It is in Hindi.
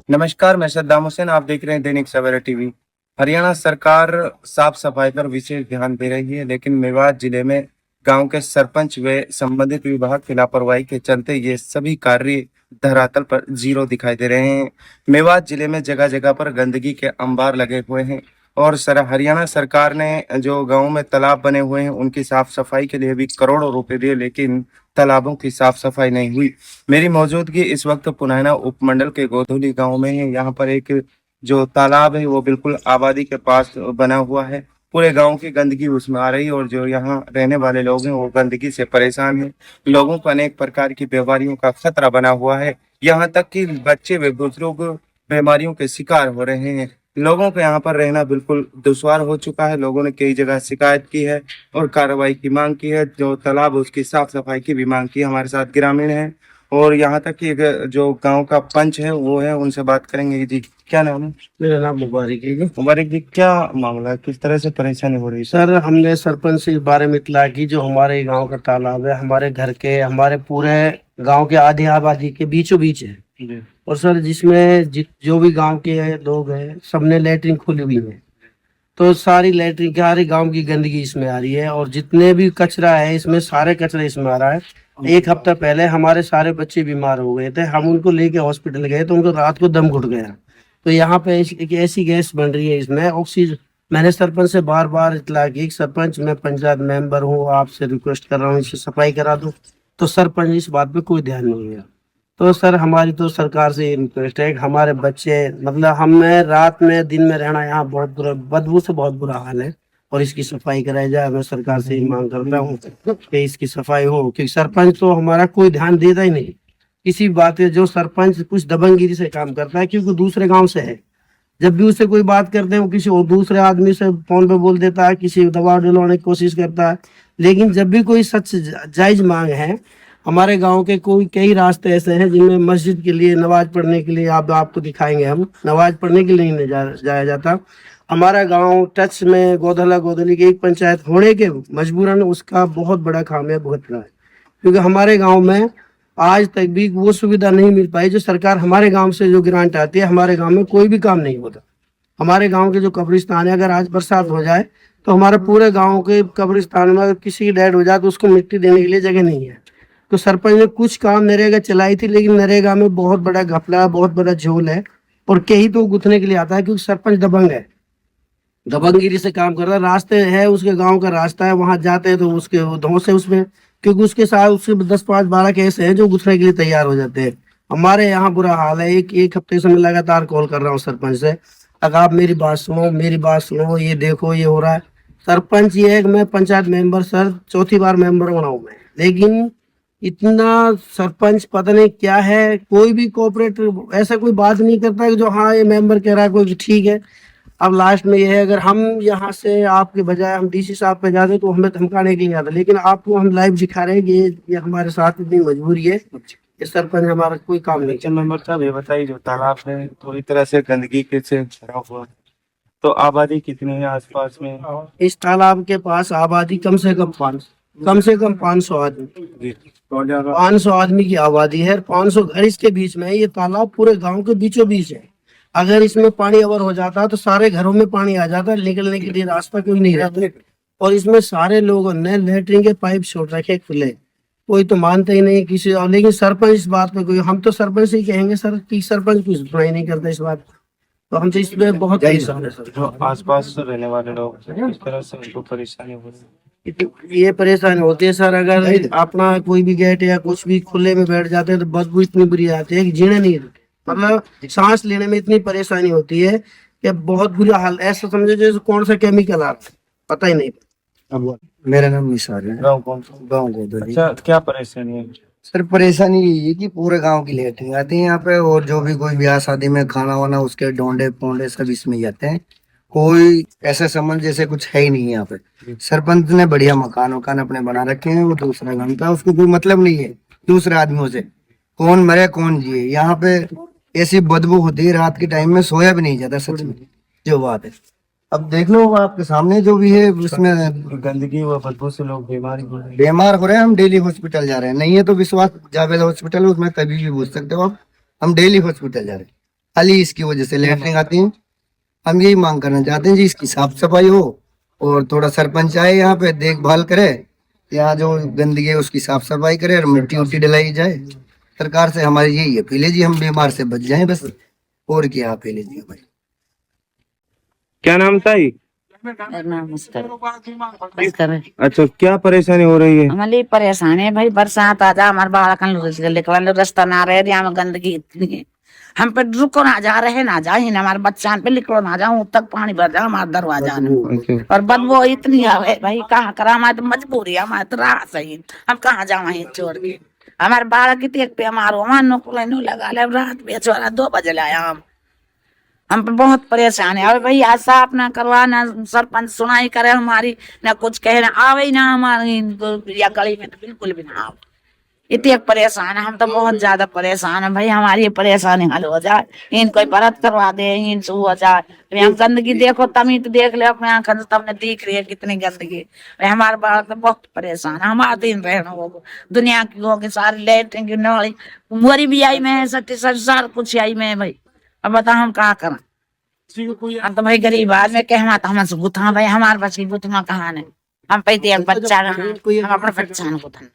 नमस्कार, मैं सद्दाम हुसैन। आप देख रहे हैं दैनिक सवेरा टीवी। हरियाणा सरकार साफ सफाई पर विशेष ध्यान दे रही है, लेकिन मेवात जिले में गांव के सरपंच व संबंधित विभाग की लापरवाही के चलते ये सभी कार्य धरातल पर जीरो दिखाई दे रहे हैं। मेवात जिले में जगह जगह पर गंदगी के अंबार लगे हुए हैं और हरियाणा सरकार ने जो गाँव में तालाब बने हुए हैं उनकी साफ सफाई के लिए भी करोड़ों रुपए दिए, लेकिन तालाबों की साफ सफाई नहीं हुई। मेरी मौजूदगी इस वक्त पुनैना उपमंडल के गोधुली गांव में है। यहाँ पर एक जो तालाब है वो बिल्कुल आबादी के पास बना हुआ है। पूरे गांव की गंदगी उसमें आ रही है और जो यहाँ रहने वाले लोग हैं वो गंदगी से परेशान हैं। लोगों को अनेक प्रकार की बीमारियों का खतरा बना हुआ है। यहाँ तक कि बच्चे व बुजुर्ग बीमारियों के शिकार हो रहे हैं। लोगों को यहाँ पर रहना बिल्कुल दुश्वार हो चुका है। लोगों ने कई जगह शिकायत की है और कार्रवाई की मांग की है। जो तालाब है उसकी साफ सफाई की भी मांग की है। हमारे साथ ग्रामीण है और यहाँ तक कि जो गांव का पंच है वो है, उनसे बात करेंगे। जी, क्या नाम है? मेरा नाम मुबारक है जी। मुबारक जी, क्या मामला है, किस तरह से परेशानी हो रही है? सर, हमने सरपंच से इस बारे में इतला की जो हमारे गांव का तालाब है हमारे घर के हमारे पूरे गांव के आधी आबादी के बीचों बीच है। जी। और सर जिसमें जो भी गांव के लोग हैं सबने लैट्रिन खोली हुई है, तो सारी लैट्रिन की सारी गांव की गंदगी इसमें आ रही है और जितने भी कचरा है इसमें सारे कचरा इसमें आ रहा है। एक हफ्ता पहले हमारे सारे बच्चे बीमार हो गए थे, हम उनको लेके हॉस्पिटल गए तो उनको रात को दम घुट गया। तो यहाँ पे एक ऐसी गैस बन रही है इसमें ऑक्सीजन। मैंने सरपंच से बार बार इतला की, सरपंच मैं पंचायत मेंबर हूँ, आपसे रिक्वेस्ट कर रहा हूँ इसकी सफाई करा दो। तो सरपंच इस बात पे कोई ध्यान नहीं दिया। तो सर हमारी तो सरकार से रिक्वेस्ट है कि हमारे बच्चे मतलब हमें रात में दिन में रहना यहाँ बहुत बुरा, बदबू से बहुत बुरा हाल है और इसकी सफाई कराई जाए। मैं सरकार से ही मांग करता हूँ कि इसकी सफाई हो, क्योंकि सरपंच तो हमारा कोई ध्यान देता ही नहीं किसी बात पे। जो सरपंच कुछ दबंगगिरी से काम करता है क्योंकि दूसरे गांव से है, जब भी उससे कोई बात करते हैं वो किसी और दूसरे आदमी से फोन पे बोल देता है, किसी दबाव दिलवाने की कोशिश करता है। लेकिन जब भी कोई सच जायज मांग है, हमारे गांव के कोई कई रास्ते ऐसे हैं जिनमें मस्जिद के लिए नमाज पढ़ने के लिए आपको दिखाएंगे, हम नमाज पढ़ने के लिए नहीं जाया जाता। हमारा गांव टच में गोधली की एक पंचायत होने के मजबूरन उसका बहुत बड़ा खामियाजा भुगत रहा है, क्योंकि हमारे गांव में आज तक भी वो सुविधा नहीं मिल पाई जो सरकार हमारे गांव से जो ग्रांट आती है। हमारे गांव में कोई भी काम नहीं होता। हमारे गांव के जो कब्रिस्तान है, अगर आज बरसात हो जाए तो हमारे पूरे गांव के कब्रिस्तान में अगर किसी की डेड हो जाए तो उसको मिट्टी देने के लिए जगह नहीं है। तो सरपंच ने कुछ काम नरेगा चलाई थी, लेकिन नरेगा में बहुत बड़ा घपला, बहुत बड़ा झोल है और कहीं तो गुथने के लिए आता है क्योंकि सरपंच दबंग है, दबंगगिरी से काम कर रहा है। रास्ते है उसके गांव का रास्ता है, वहां जाते हैं तो उसके धौंस है उसमें, क्योंकि उसके साथ उसके 10-5-12 केस हैं जो गुथने के लिए तैयार हो जाते हैं। हमारे यहाँ बुरा हाल है। एक हफ्ते से मैं लगातार कॉल कर रहा हूँ सरपंच से, अगर आप मेरी बात सुनो, मेरी बात सुनो, ये देखो ये हो रहा है। सरपंच ये है कि मैं पंचायत मेंबर सर चौथी बार मेंबर बना हूँ मैं, लेकिन इतना सरपंच पता नहीं क्या है, कोई भी कोऑपरेट ऐसा कोई बात नहीं करता है कि जो हाँ ये मेंबर कह रहा है कोई ठीक है। अब लास्ट में ये है, अगर हम यहाँ से आपके बजाय हम डीसी साहब पे जाते तो हमें धमकाने के लिए आता, लेकिन आपको हम लाइव दिखा रहे हैं कि ये हमारे साथ इतनी मजबूरी है, ये सरपंच हमारा कोई काम नहीं। किचन मेंबर साहब ये बताइए, जो तालाब है पूरी तरह से गंदगी के से भरा हुआ है, तो आबादी कितनी है आसपास में? इस तालाब के पास आबादी कम से कम 500 आदमी, 500 आदमी की आबादी है। 500 घर इसके बीच में है। ये तालाब पूरे गांव के बीचों बीच है। अगर इसमें पानी अवर हो जाता तो सारे घरों में पानी आ जाता, निकलने के लिए रास्ता कोई नहीं रहता। और इसमें सारे लोगों ने लेटरिन के पाइप छोड़ रखे खुले, कोई तो मानते ही नहीं किसी। लेकिन सरपंच इस बात पे कोई, हम तो सरपंच से ही कहेंगे सर कि सरपंच कुछ सुनाई नहीं करता इस बात। तो हमसे इसमें बहुत परेशान है सर। जो आसपास रहने वाले लोग हैं, इस तरह से उनको परेशानी हो रही है। ये परेशानी होती है सर, अगर अपना कोई भी गेट या कुछ भी खुले में बैठ जाते हैं तो बदबू इतनी बुरी आती है कि जीने नहीं देते। मतलब सांस लेने में इतनी परेशानी होती है कि बहुत बुरा हाल, ऐसा समझो जैसे कौन सा केमिकल आ रहा है पता ही नहीं। अब मेरा नाम निसार है, गाँव कौन सा? गाँव गोधली। अच्छा, क्या परेशानी है? सर परेशानी यही है कि पूरे गांव की लेटरिन आती है यहाँ पे, और जो भी कोई ब्याह शादी में खाना वाना उसके डोंडे पोंडे सब इसमें ही आते हैं। कोई ऐसे समझ जैसे कुछ है ही नहीं यहाँ पे। सरपंच ने बढ़िया मकान वकान अपने बना रखे हैं, वो दूसरा घंटा उसको कोई मतलब नहीं है दूसरे आदमियों से, कौन मरे कौन जिए। यहाँ पे ऐसी बदबू होती है, रात के टाइम में सोया भी नहीं जाता सच में जो बात है। अब देख लो आपके सामने जो भी है उसमें गंदगी व बदबू से लोग बीमार हो रहे हैं। बीमार हो रहे हैं। हम डेली हॉस्पिटल जा रहे हैं, नहीं है तो विश्वास जावेद हॉस्पिटल है, उसमें कभी भी पूछ सकते हो आप। हम डेली हॉस्पिटल जा रहे हैं, खाली इसकी वजह से लेटरिन आती है। हम यही मांग करना चाहते हैं जी, इसकी साफ सफाई हो और थोड़ा सरपंच आए यहाँ पे देखभाल करे, यहाँ जो गंदगी है उसकी साफ सफाई करे और मिट्टी उट्टी डलाई जाए। सरकार से हमारी यही अपील है जी, हम बीमार से बच जाएं बस, और क्या अपील है जी हमारी। क्या नाम था ये? नमस्कार। अच्छा, क्या परेशानी हो रही है? हमारी परेशान है भाई, बरसात आ जा हमारे बाहर निकलने रास्ता ना रहे, यहाँ में गंदगी इतनी है, हम पे रुको ना जा रहे ना जाए ना, हमारे बच्चा पे लिखो ना जाऊं तक पानी भर जा हमारे दरवाजा में, अच्छा, और बदबू इतनी आवे भाई, कहाँ करा, हमारे तो मजबूरी है, हमारे तो राह सही, हम कहाँ जाओ वहीं छोड़ के, हमारे बारह की तेज पे हमारो वहां नौकरी लगा ले, रात में छोरा 2 बजे लाया हम पे बहुत परेशान है। और भाई आज साफ ना करवा, ना सरपंच सुनाई करे हमारी, ना कुछ कहे, ना आवे ही ना हमारी या गली में, तो बिल्कुल भी ना आवे, इतने परेशान है हम तो, बहुत ज्यादा परेशान है भाई, हमारी ये परेशानी हल हो जाए, इन कोई बरत करवा दे, इन से हो जाए। हम गंदगी देखो तमी तो देख ले अपने आंखों से, तमने दिख रही है कितनी गंदगी, हमारे बालक तो बहुत परेशान है, हमारे दिन रहना होगा दुनिया की होगी सारी लेटरिन की नली मोरी भी आई में, सट्टी सार कुछ आई में भाई, अब बता हम क्या करें, हम तो भाई गरीब आदमी के, हम तो हमसे गुथा भाई, हमारे बच्चे गुथना कहाँ है, हम पैते एक बच्चा हम अपने बच्चा गुथन